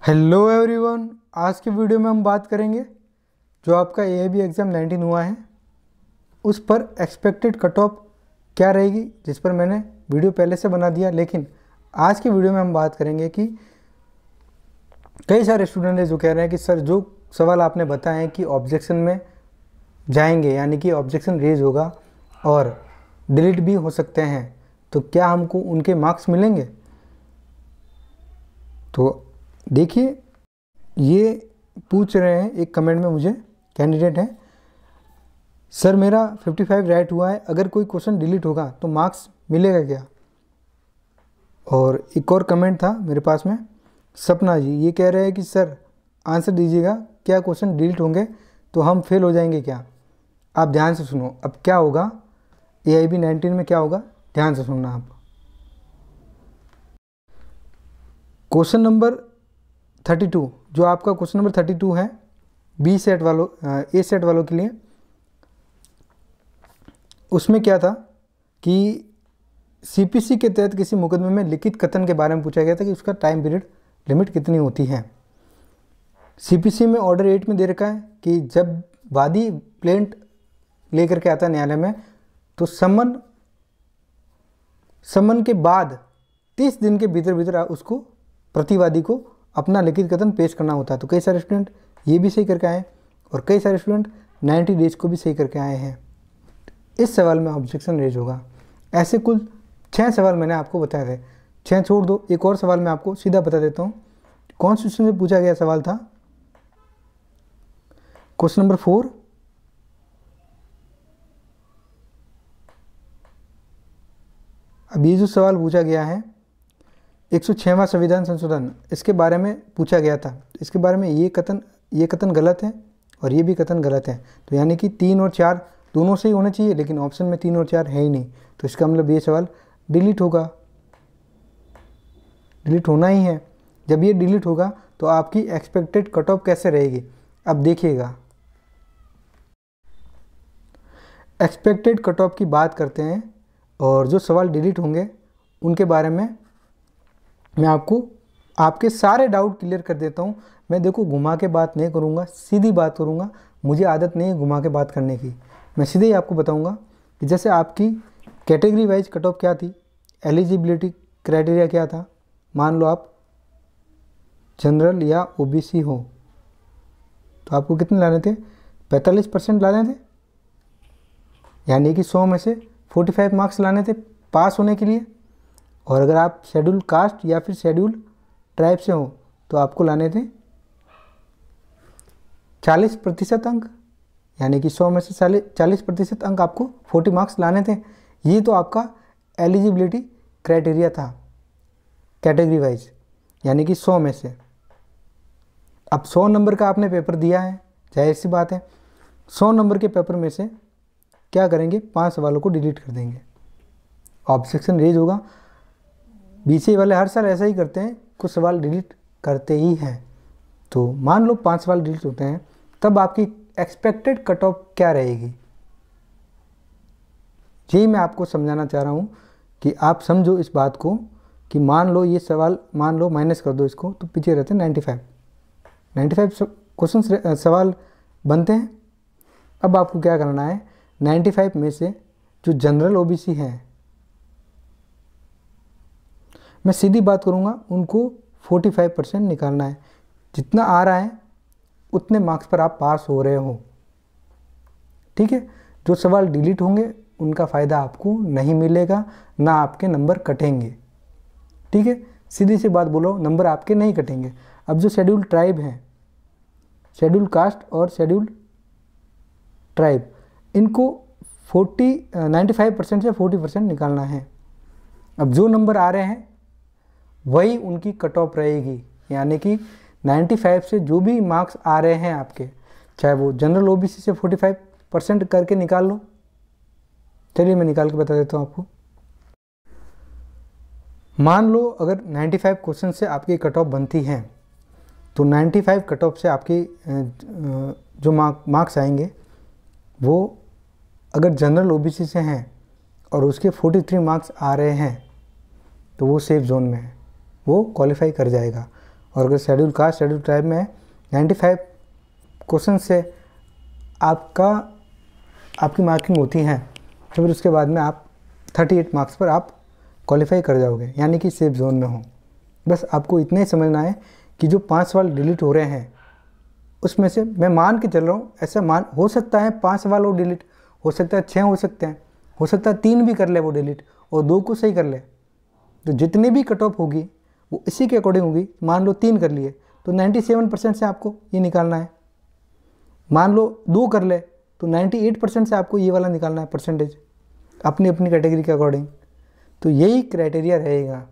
Hello everyone, आज के video में हम बात करेंगे जो आपका एआईबी एग्ज़ाम 19 हुआ है उस पर एक्सपेक्टेड कट ऑफ क्या रहेगी, जिस पर मैंने वीडियो पहले से बना दिया। लेकिन आज की वीडियो में हम बात करेंगे कि कई सारे स्टूडेंट हैं जो कह रहे हैं कि सर जो सवाल आपने बताए हैं कि ऑब्जेक्शन में जाएंगे, यानी कि ऑब्जेक्शन रेज होगा और डिलीट भी हो सकते हैं, तो क्या हमको उनके मार्क्स मिलेंगे? तो देखिए, ये पूछ रहे हैं एक कमेंट में मुझे, कैंडिडेट है, सर मेरा 55 राइट हुआ है, अगर कोई क्वेश्चन डिलीट होगा तो मार्क्स मिलेगा क्या? और एक और कमेंट था मेरे पास में, सपना जी, ये कह रहे हैं कि सर आंसर दीजिएगा, क्या क्वेश्चन डिलीट होंगे तो हम फेल हो जाएंगे क्या? आप ध्यान से सुनो, अब क्या होगा एआईबी 19 में क्या होगा, ध्यान से सुनना आप। क्वेश्चन नंबर 32, जो आपका क्वेश्चन नंबर 32 है बी सेट वालों, ए सेट वालों के लिए, उसमें क्या था कि सीपीसी के तहत किसी मुकदमे में लिखित कथन के बारे में पूछा गया था कि उसका टाइम पीरियड लिमिट कितनी होती है। सीपीसी में ऑर्डर 8 में दे रखा है कि जब वादी प्लेंट लेकर के आता है न्यायालय में तो समन के बाद 30 दिन के भीतर उसको प्रतिवादी को अपना लिखित कथन पेश करना होता है। तो कई सारे स्टूडेंट ये भी सही करके आए और कई सारे स्टूडेंट 90 डेज को भी सही करके आए हैं। इस सवाल में ऑब्जेक्शन रेज होगा। ऐसे कुल 6 सवाल मैंने आपको बताए थे, 6 छोड़ दो, एक और सवाल मैं आपको सीधा बता देता हूँ। कॉन्स्टिट्यूशन से पूछा गया सवाल था क्वेश्चन नंबर 4, अब ये जो सवाल पूछा गया है 106वां संविधान संशोधन, इसके बारे में पूछा गया था। इसके बारे में ये कथन गलत है और ये भी कथन गलत है, तो यानी कि 3 और 4 दोनों सही होने चाहिए, लेकिन ऑप्शन में 3 और 4 है ही नहीं, तो इसका मतलब ये सवाल डिलीट होगा, डिलीट होना ही है। जब ये डिलीट होगा तो आपकी एक्सपेक्टेड कट ऑफ कैसे रहेगी, अब देखिएगा। एक्सपेक्टेड कट ऑफ की बात करते हैं और जो सवाल डिलीट होंगे उनके बारे में मैं आपको आपके सारे डाउट क्लियर कर देता हूँ। मैं देखो घुमा के बात नहीं करूँगा, सीधी बात करूँगा, मुझे आदत नहीं है घुमा के बात करने की। मैं सीधे ही आपको बताऊँगा कि जैसे आपकी कैटेगरी वाइज कट ऑफ क्या थी, एलिजिबिलिटी क्राइटेरिया क्या था। मान लो आप जनरल या ओबीसी हो तो आपको कितने लाने थे, 45% लाने थे, यानी कि 100 में से 45 मार्क्स लाने थे पास होने के लिए। और अगर आप शेड्यूल कास्ट या फिर शेड्यूल ट्राइब से हो तो आपको लाने थे 40% अंक, यानी कि 100 में से 40% अंक आपको 40 मार्क्स लाने थे। ये तो आपका एलिजिबिलिटी क्राइटेरिया था कैटेगरी वाइज, यानी कि 100 में से। अब 100 नंबर का आपने पेपर दिया है, जाहिर सी बात है 100 नंबर के पेपर में से क्या करेंगे, 5 सवालों को डिलीट कर देंगे, ऑब्जेक्शन रेज होगा। बीसीए वाले हर साल ऐसा ही करते हैं, कुछ सवाल डिलीट करते ही हैं। तो मान लो 5 सवाल डिलीट होते हैं, तब आपकी एक्सपेक्टेड कट ऑफ क्या रहेगी, यही मैं आपको समझाना चाह रहा हूँ कि आप समझो इस बात को कि मान लो ये सवाल, मान लो माइनस कर दो इसको, तो पीछे रहते हैं 95 क्वेश्चन सवाल बनते हैं। अब आपको क्या करना है, 95 में से जो जनरल ओबीसी है, मैं सीधी बात करूँगा, उनको 45% निकालना है। जितना आ रहा है उतने मार्क्स पर आप पास हो रहे हो, ठीक है। जो सवाल डिलीट होंगे उनका फ़ायदा आपको नहीं मिलेगा, ना आपके नंबर कटेंगे, ठीक है। सीधी सी बात बोलो, नंबर आपके नहीं कटेंगे। अब जो शेड्यूल ट्राइब हैं, शेड्यूल कास्ट और शेड्यूल ट्राइब, इनको 95% से 40% निकालना है। अब जो नंबर आ रहे हैं वही उनकी कट ऑफ रहेगी, यानी कि 95 से जो भी मार्क्स आ रहे हैं आपके, चाहे वो जनरल ओबीसी से 45% करके निकाल लो। चलिए मैं निकाल के बता देता हूँ आपको। मान लो अगर 95 क्वेश्चन से आपकी कट ऑफ बनती है तो 95 कट ऑफ से आपकी जो मार्क्स आएंगे वो अगर जनरल ओबीसी से हैं और उसके 43 मार्क्स आ रहे हैं तो वो सेफ जोन में है, वो क्वालिफाई कर जाएगा। और अगर शेड्यूल कास्ट शेड्यूल ट्राइब में है 95 क्वेश्चन से आपकी मार्किंग होती है, तो फिर उसके बाद में आप 38 मार्क्स पर आप क्वालिफाई कर जाओगे, यानी कि सेफ जोन में हो। बस आपको इतना ही समझना है कि जो 5 सवाल डिलीट हो रहे हैं उसमें से मैं मान के चल रहा हूँ, ऐसा हो सकता है 5 सवाल और डिलीट हो सकता है, 6 हो सकते हैं, हो सकता है 3 भी कर ले वो डिलीट और 2 को सही कर ले। तो जितनी भी कट ऑफ होगी वो इसी के अकॉर्डिंग होगी। मान लो 3 कर लिए तो 97% से आपको ये निकालना है। मान लो 2 कर ले तो 98% से आपको ये वाला निकालना है परसेंटेज, अपनी अपनी कैटेगरी के अकॉर्डिंग। तो यही क्राइटेरिया रहेगा,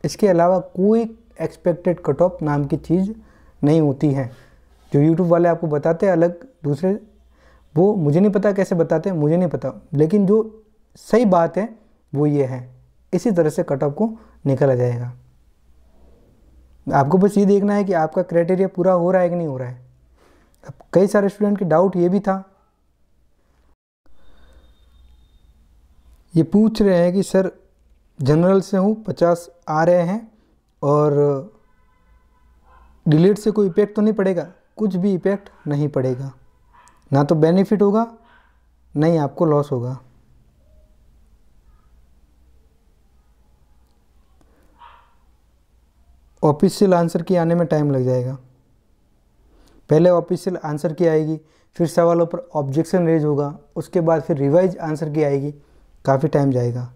इसके अलावा कोई एक्सपेक्टेड कट ऑफ नाम की चीज़ नहीं होती है। जो यूट्यूब वाले आपको बताते हैं अलग दूसरे, वो मुझे नहीं पता कैसे बताते हैं, मुझे नहीं पता, लेकिन जो सही बात है वो ये है। इसी तरह से कट ऑफ को निकाला जाएगा। आपको बस ये देखना है कि आपका क्राइटेरिया पूरा हो रहा है कि नहीं हो रहा है। अब कई सारे स्टूडेंट के डाउट ये भी था, ये पूछ रहे हैं कि सर जनरल से हूँ 50 आ रहे हैं और डिलीट से कोई इफेक्ट तो नहीं पड़ेगा? कुछ भी इफेक्ट नहीं पड़ेगा, ना तो बेनिफिट होगा नहीं आपको लॉस होगा। ऑफिशियल आंसर की आने में टाइम लग जाएगा। पहले ऑफिशियल आंसर की आएगी, फिर सवालों पर ऑब्जेक्शन रेज होगा, उसके बाद फिर रिवाइज आंसर की आएगी, काफ़ी टाइम जाएगा।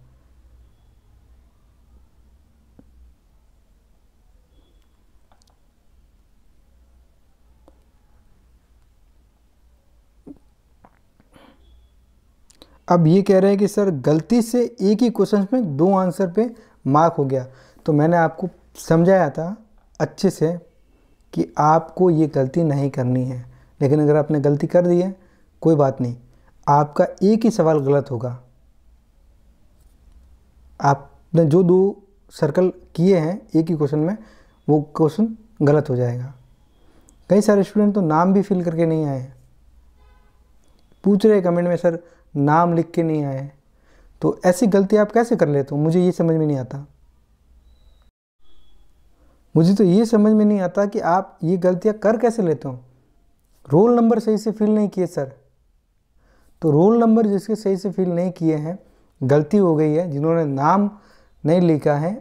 अब ये कह रहे हैं कि सर गलती से एक ही क्वेश्चन में 2 आंसर पे मार्क हो गया। तो मैंने आपको समझाया था अच्छे से कि आपको ये गलती नहीं करनी है, लेकिन अगर आपने गलती कर दी है कोई बात नहीं, आपका एक ही सवाल गलत होगा। आपने जो 2 सर्कल किए हैं एक ही क्वेश्चन में, वो क्वेश्चन गलत हो जाएगा। कई सारे स्टूडेंट तो नाम भी फिल करके नहीं आए, पूछ रहे कमेंट में सर नाम लिख के नहीं आए। तो ऐसी गलती आप कैसे कर लेते हो, मुझे ये समझ में नहीं आता। मुझे तो ये समझ में नहीं आता कि आप ये गलतियां कर कैसे लेते हो। रोल नंबर सही से फिल नहीं किए सर, तो रोल नंबर जिसके सही से फिल नहीं किए हैं, गलती हो गई है, जिन्होंने नाम नहीं लिखा है,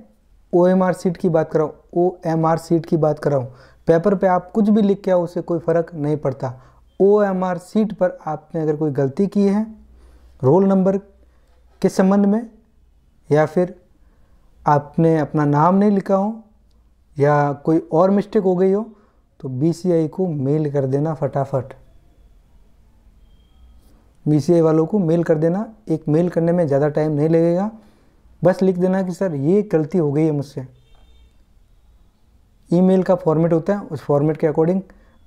OMR सीट की बात कराऊँ, OMR सीट की बात कराऊँ, पेपर पे आप कुछ भी लिख के आओ उससे कोई फ़र्क नहीं पड़ता। OMR सीट पर आपने अगर कोई गलती की है रोल नंबर के संबंध में, या फिर आपने अपना नाम नहीं लिखा हो, या कोई और मिस्टेक हो गई हो, तो BCI को मेल कर देना फटाफट। BCI वालों को मेल कर देना, एक मेल करने में ज़्यादा टाइम नहीं लगेगा, बस लिख देना कि सर ये गलती हो गई है मुझसे। ईमेल का फॉर्मेट होता है, उस फॉर्मेट के अकॉर्डिंग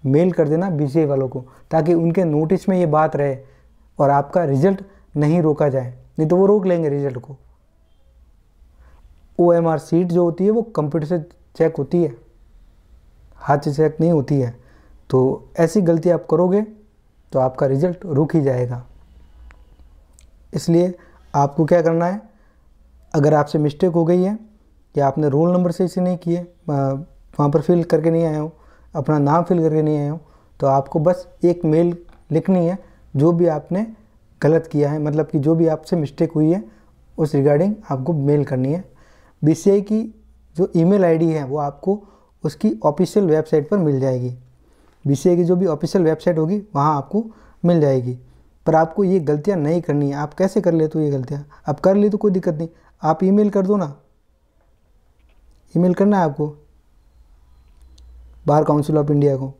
मेल कर देना BCI वालों को, ताकि उनके नोटिस में ये बात रहे और आपका रिजल्ट नहीं रोका जाए, नहीं तो वो रोक लेंगे रिजल्ट को। OMR सीट जो होती है वो कंप्यूटर से चेक होती है, हाथ से चेक नहीं होती है। तो ऐसी गलती आप करोगे तो आपका रिजल्ट रुक ही जाएगा। इसलिए आपको क्या करना है, अगर आपसे मिस्टेक हो गई है या आपने रोल नंबर सही से नहीं किए, वहाँ पर फिल करके नहीं आए हो, अपना नाम फिल करके नहीं आए हो, तो आपको बस एक मेल लिखनी है जो भी आपने गलत किया है, मतलब कि जो भी आपसे मिस्टेक हुई है उस रिगार्डिंग आपको मेल करनी है। BCI की जो ईमेल आईडी है वो आपको उसकी ऑफिशियल वेबसाइट पर मिल जाएगी। BCI की जो भी ऑफिशियल वेबसाइट होगी वहाँ आपको मिल जाएगी। पर आपको ये गलतियाँ नहीं करनी है। आप कैसे कर लेते हो ये गलतियाँ? आप कर ली तो कोई दिक्कत नहीं, आप ईमेल कर दो ना, ईमेल करना है आपको बार काउंसिल ऑफ इंडिया को,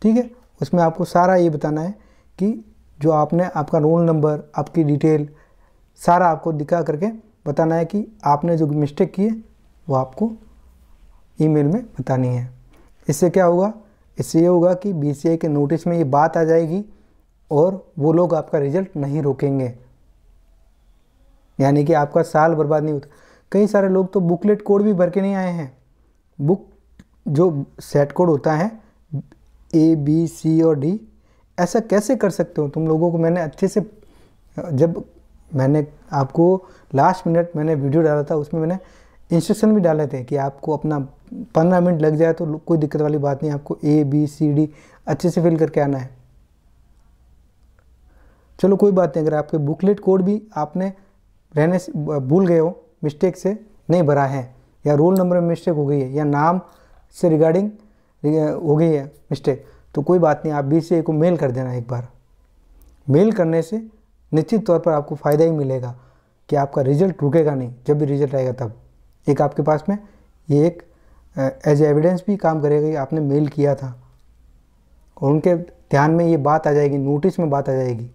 ठीक है। उसमें आपको सारा ये बताना है कि जो आपने आपका रोल नंबर, आपकी डिटेल सारा आपको दिखा करके बताना है कि आपने जो मिस्टेक की है वो आपको ईमेल में बतानी है। इससे क्या होगा, इससे ये होगा कि BCI के नोटिस में ये बात आ जाएगी और वो लोग आपका रिजल्ट नहीं रोकेंगे, यानी कि आपका साल बर्बाद नहीं होता। कई सारे लोग तो बुकलेट कोड भी भर के नहीं आए हैं। बुक जो सेट कोड होता है A, B, C और D, ऐसा कैसे कर सकते हो तुम लोगों को? मैंने अच्छे से, जब मैंने आपको लास्ट मिनट मैंने वीडियो डाला था उसमें मैंने इंस्ट्रक्शन भी डाले थे कि आपको अपना 15 मिनट लग जाए तो कोई दिक्कत वाली बात नहीं, आपको ABCD अच्छे से फिल करके आना है। चलो कोई बात नहीं, अगर आपके बुकलेट कोड भी आपने रहने से भूल गए हो, मिस्टेक से नहीं भरा है, या रोल नंबर में मिस्टेक हो गई है, या नाम से रिगार्डिंग हो गई है मिस्टेक, तो कोई बात नहीं, आप BCI को मेल कर देना एक बार। मेल करने से निश्चित तौर पर आपको फ़ायदा ही मिलेगा कि आपका रिजल्ट रुकेगा नहीं, जब भी रिजल्ट आएगा तब एक आपके पास में ये एक एज एविडेंस भी काम करेगा कि आपने मेल किया था, और उनके ध्यान में ये बात आ जाएगी, नोटिस में बात आ जाएगी,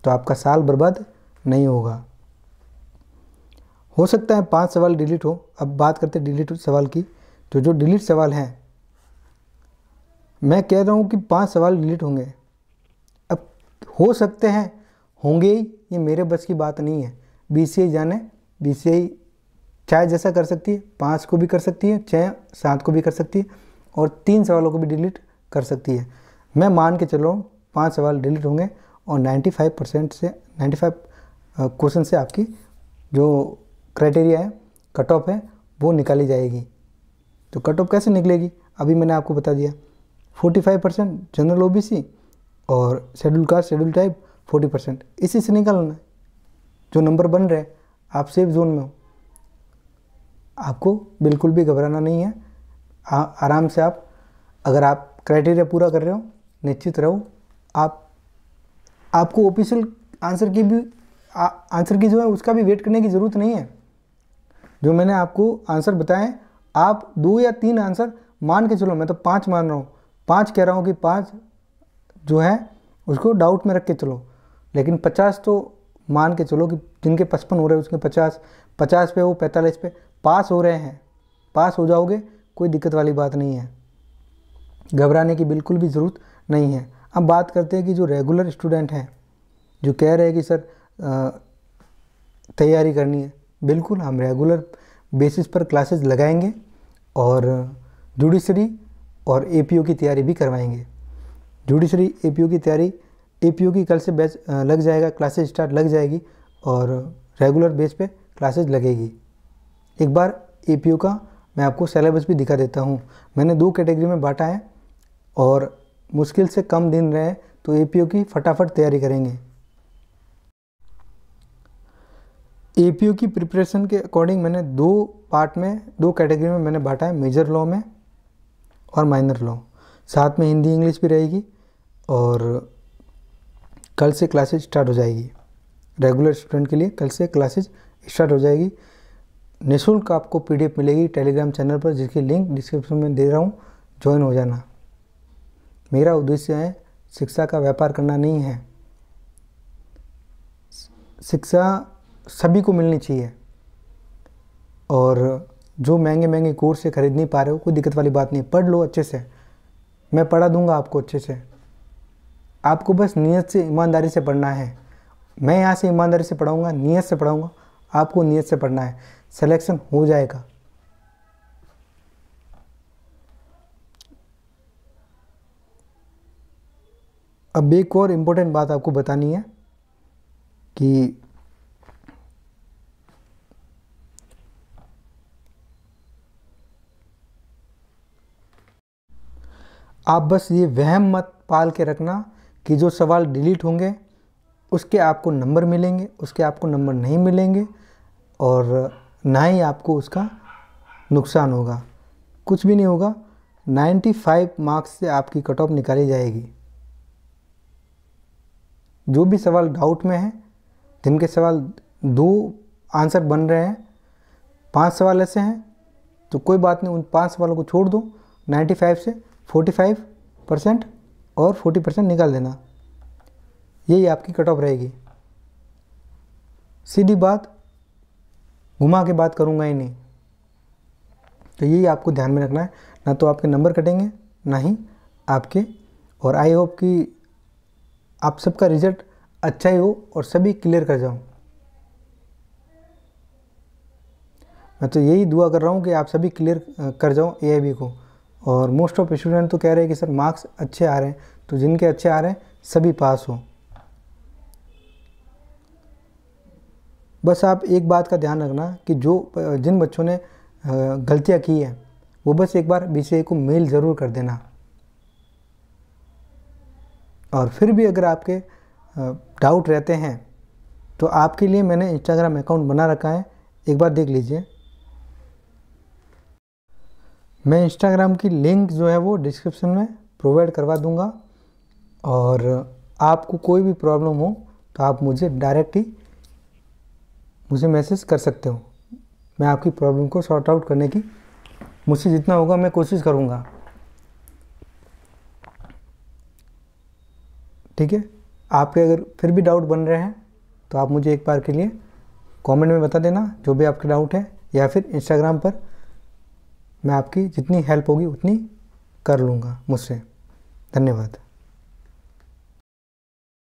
तो आपका साल बर्बाद नहीं होगा। हो सकता है 5 सवाल डिलीट हो। अब बात करते हैं डिलीट सवाल की। तो जो डिलीट सवाल हैं, मैं कह रहा हूँ कि 5 सवाल डिलीट होंगे। अब हो सकते हैं होंगे ही, ये मेरे बस की बात नहीं है। BCI जाने, BCI चाहे जैसा कर सकती है, 5 को भी कर सकती है, 6 7 को भी कर सकती है, और 3 सवालों को भी डिलीट कर सकती है। मैं मान के चल रहा हूँ 5 सवाल डिलीट होंगे, और 95% से 95 क्वेश्चन से आपकी जो क्राइटेरिया है, कट ऑफ है, वो निकाली जाएगी। तो कट ऑफ कैसे निकलेगी, अभी मैंने आपको बता दिया। 45% जनरल OBC और शेड्यूल कास्ट शेड्यूल टाइप 40%, इसी से निकालना है। जो नंबर बन रहे हैं, आप सेफ जोन में हो, आपको बिल्कुल भी घबराना नहीं है। आराम से आप, अगर आप क्राइटेरिया पूरा कर रहे हो, निश्चित रहो। आपको ऑफिशियल आंसर की जो है उसका भी वेट करने की ज़रूरत नहीं है। जो मैंने आपको आंसर बताएं, आप 2 या 3 आंसर मान के चलो, मैं तो 5 मान रहा हूँ, 5 कह रहा हूँ कि 5 जो है उसको डाउट में रख के चलो, लेकिन 50 तो मान के चलो कि जिनके 55 हो रहे हैं उसके 50 पे हो, 45 पे पास हो रहे हैं। पास हो जाओगे, कोई दिक्कत वाली बात नहीं है, घबराने की बिल्कुल भी ज़रूरत नहीं है। अब बात करते हैं कि जो रेगुलर स्टूडेंट हैं, जो कह रहे हैं कि सर तैयारी करनी है, बिल्कुल हम रेगुलर बेसिस पर क्लासेस लगाएंगे, और जुडिशरी और APO की तैयारी भी करवाएंगे। जुडिशरी APO की तैयारी, APO की कल से बैच लग जाएगा, क्लासेस स्टार्ट लग जाएगी, और रेगुलर बेस पे क्लासेस लगेगी। एक बार APO का मैं आपको सिलेबस भी दिखा देता हूँ। मैंने 2 कैटेगरी में बांटा है, और मुश्किल से कम दिन रहे तो APO की फटाफट तैयारी करेंगे। APO की प्रिपरेशन के अकॉर्डिंग मैंने 2 पार्ट में, 2 कैटेगरी में मैंने बांटा है, मेजर लॉ में और माइनर लॉ। साथ में हिंदी इंग्लिश भी रहेगी, और कल से क्लासेज स्टार्ट हो जाएगी। रेगुलर स्टूडेंट के लिए कल से क्लासेज स्टार्ट हो जाएगी। निःशुल्क आपको PDF मिलेगी टेलीग्राम चैनल पर, जिसकी लिंक डिस्क्रिप्शन में दे रहा हूँ, ज्वाइन हो जाना। मेरा उद्देश्य है शिक्षा का व्यापार करना नहीं है, शिक्षा सभी को मिलनी चाहिए। और जो महंगे महंगे कोर्स से खरीद नहीं पा रहे हो, कोई दिक्कत वाली बात नहीं, पढ़ लो अच्छे से, मैं पढ़ा दूंगा आपको अच्छे से। आपको बस नियत से, ईमानदारी से पढ़ना है। मैं यहाँ से ईमानदारी से पढ़ाऊँगा, नियत से पढ़ाऊँगा, आपको नियत से पढ़ना है, सिलेक्शन हो जाएगा। अब एक और इम्पोर्टेंट बात आपको बतानी है कि आप बस ये वहम मत पाल के रखना कि जो सवाल डिलीट होंगे उसके आपको नंबर मिलेंगे, उसके आपको नंबर नहीं मिलेंगे, और ना ही आपको उसका नुकसान होगा। कुछ भी नहीं होगा। 95 मार्क्स से आपकी कट ऑफ निकाली जाएगी। जो भी सवाल डाउट में है, जिनके सवाल 2 आंसर बन रहे हैं, 5 सवाल ऐसे हैं, तो कोई बात नहीं, उन 5 सवालों को छोड़ दो। 95 से 45% और 40% निकाल देना, यही आपकी कट ऑफ रहेगी। सीधी बात, घुमा के बात करूँगा ही नहीं। तो यही आपको ध्यान में रखना है, ना तो आपके नंबर कटेंगे, ना ही आपके। और आई होप कि आप सबका रिजल्ट अच्छा ही हो और सभी क्लियर कर जाओ। मैं तो यही दुआ कर रहा हूँ कि आप सभी क्लियर कर जाओ AIB को। और मोस्ट ऑफ स्टूडेंट तो कह रहे हैं कि सर मार्क्स अच्छे आ रहे हैं, तो जिनके अच्छे आ रहे हैं सभी पास हो। बस आप एक बात का ध्यान रखना कि जिन बच्चों ने गलतियाँ की हैं वो बस एक बार BCI को मेल ज़रूर कर देना। और फिर भी अगर आपके डाउट रहते हैं तो आपके लिए मैंने इंस्टाग्राम अकाउंट बना रखा है, एक बार देख लीजिए। मैं इंस्टाग्राम की लिंक जो है वो डिस्क्रिप्शन में प्रोवाइड करवा दूंगा, और आपको कोई भी प्रॉब्लम हो तो आप मुझे डायरेक्ट ही मुझे मैसेज कर सकते हो। मैं आपकी प्रॉब्लम को सॉर्ट आउट करने की मुझसे जितना होगा मैं कोशिश करूँगा। ठीक है, आपके अगर फिर भी डाउट बन रहे हैं तो आप मुझे एक बार के लिए कमेंट में बता देना जो भी आपके डाउट है, या फिर इंस्टाग्राम पर मैं आपकी जितनी हेल्प होगी उतनी कर लूँगा मुझसे। धन्यवाद।